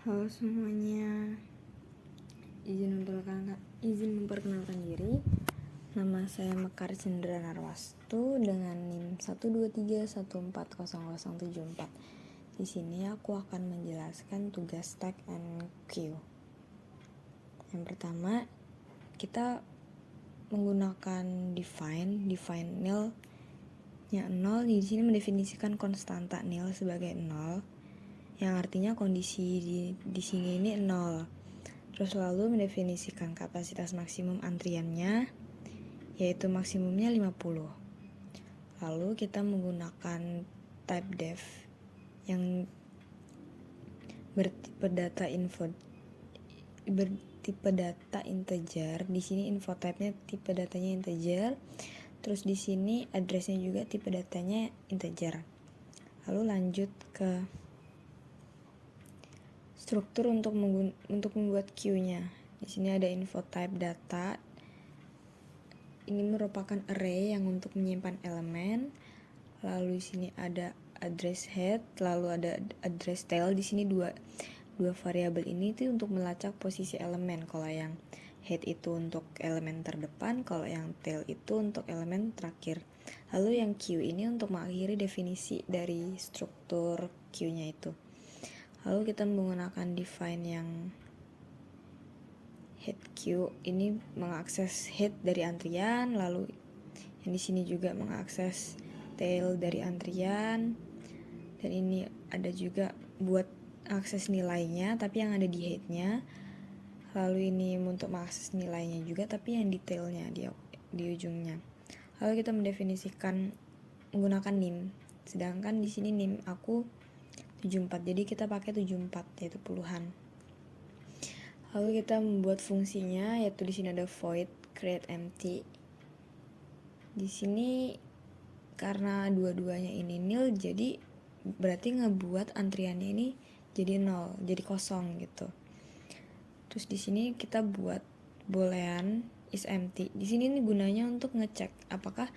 Halo semuanya, izin memperkenalkan diri. Nama saya Mekar Cendra Narwastu dengan NIM 123140074. Di sini aku akan menjelaskan tugas tag and queue. Yang pertama, kita menggunakan define nil nya 0. Di sini mendefinisikan konstanta nil sebagai 0, yang artinya kondisi di sini ini 0. Terus lalu mendefinisikan kapasitas maksimum antriannya, yaitu maksimumnya 50. Lalu kita menggunakan type def yang bertipe data integer. Di sini info type-nya tipe datanya integer. Terus di sini address-nya juga tipe datanya integer. Lalu lanjut ke struktur untuk membuat queue-nya. Di sini ada info type data. Ini merupakan array yang untuk menyimpan elemen. Lalu di sini ada address head, lalu ada address tail. Di sini dua variabel ini tuh untuk melacak posisi elemen. Kalau yang head itu untuk elemen terdepan, kalau yang tail itu untuk elemen terakhir. Lalu yang queue ini untuk mengakhiri definisi dari struktur queue-nya itu. Lalu kita menggunakan define yang head queue ini mengakses head dari antrian, lalu yang di sini juga mengakses tail dari antrian, dan ini ada juga buat akses nilainya tapi yang ada di headnya. Lalu ini untuk mengakses nilainya juga tapi yang detailnya di ujungnya. Lalu kita mendefinisikan menggunakan nim, sedangkan di sini nim aku 74, jadi kita pakai 74 yaitu puluhan. Lalu kita membuat fungsinya, yaitu di sini ada void create empty. Di sini karena dua-duanya ini nil, jadi berarti ngebuat antriannya ini jadi 0, jadi kosong gitu. Terus di sini kita buat boolean is empty. Di sini ini gunanya untuk ngecek apakah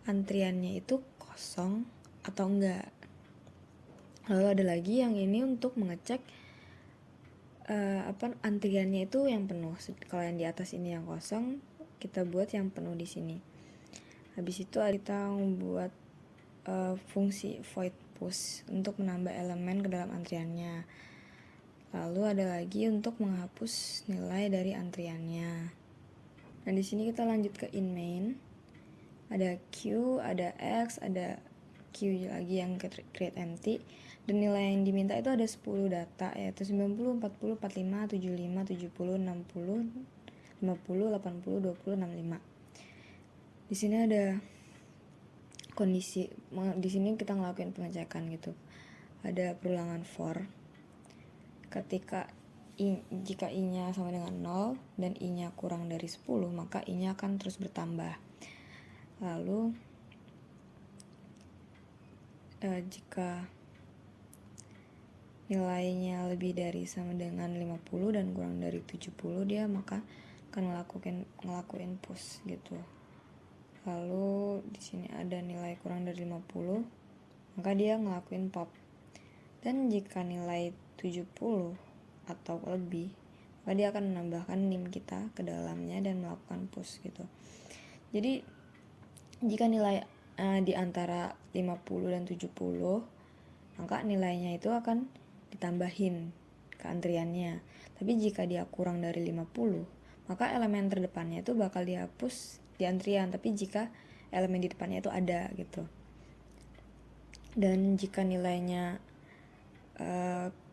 antriannya itu kosong atau enggak. Lalu ada lagi yang ini untuk mengecek antriannya itu yang penuh. Kalau yang di atas ini yang kosong, kita buat yang penuh di sini. Habis itu kita membuat fungsi void push untuk menambah elemen ke dalam antriannya. Lalu ada lagi untuk menghapus nilai dari antriannya. Nah, di sini kita lanjut ke in main. Ada Q, ada X, ada Q lagi yang create empty. Dan nilai yang diminta itu ada 10 data, yaitu 90, 40, 45, 75, 70, 60, 50, 80, 20, 65. Di sini ada kondisi, di sini kita ngelakuin pengecekan gitu. Ada perulangan for. Jika i-nya sama dengan 0 dan i-nya kurang dari 10, maka i-nya akan terus bertambah. Lalu jika nilainya lebih dari sama dengan 50 dan kurang dari 70, dia maka akan ngelakuin push gitu. Lalu di sini ada nilai kurang dari 50, maka dia ngelakuin pop. Dan jika nilai 70 atau lebih, maka dia akan menambahkan nim kita ke dalamnya dan melakukan push gitu. Jadi jika nilai di antara 50 dan 70, maka nilainya itu akan ditambahin ke antriannya. Tapi jika dia kurang dari 50, maka elemen terdepannya itu bakal dihapus di antrian, tapi jika elemen di depannya itu ada gitu. Dan jika nilainya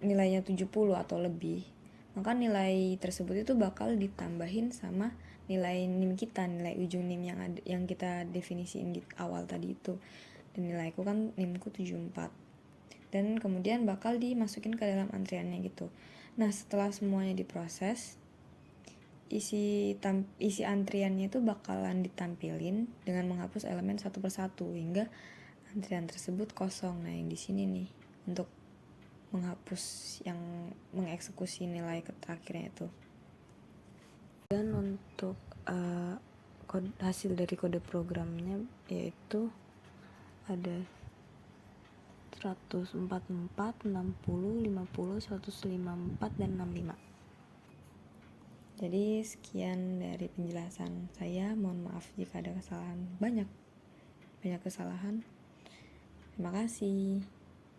70 atau lebih, maka nilai tersebut itu bakal ditambahin sama nilai nim kita, nilai ujung nim yang kita definisiin di awal tadi itu. Dan nilaiku kan nimku 74. Dan kemudian bakal dimasukin ke dalam antriannya gitu. Nah, setelah semuanya diproses, isi antriannya itu bakalan ditampilin dengan menghapus elemen satu persatu hingga antrian tersebut kosong. Nah, yang di sini nih untuk menghapus yang mengeksekusi nilai terakhirnya itu. Dan untuk hasil dari kode programnya yaitu ada 144, 60, 50, 154, dan 65. Jadi sekian dari penjelasan saya. Mohon maaf jika ada kesalahan, banyak kesalahan. Terima kasih.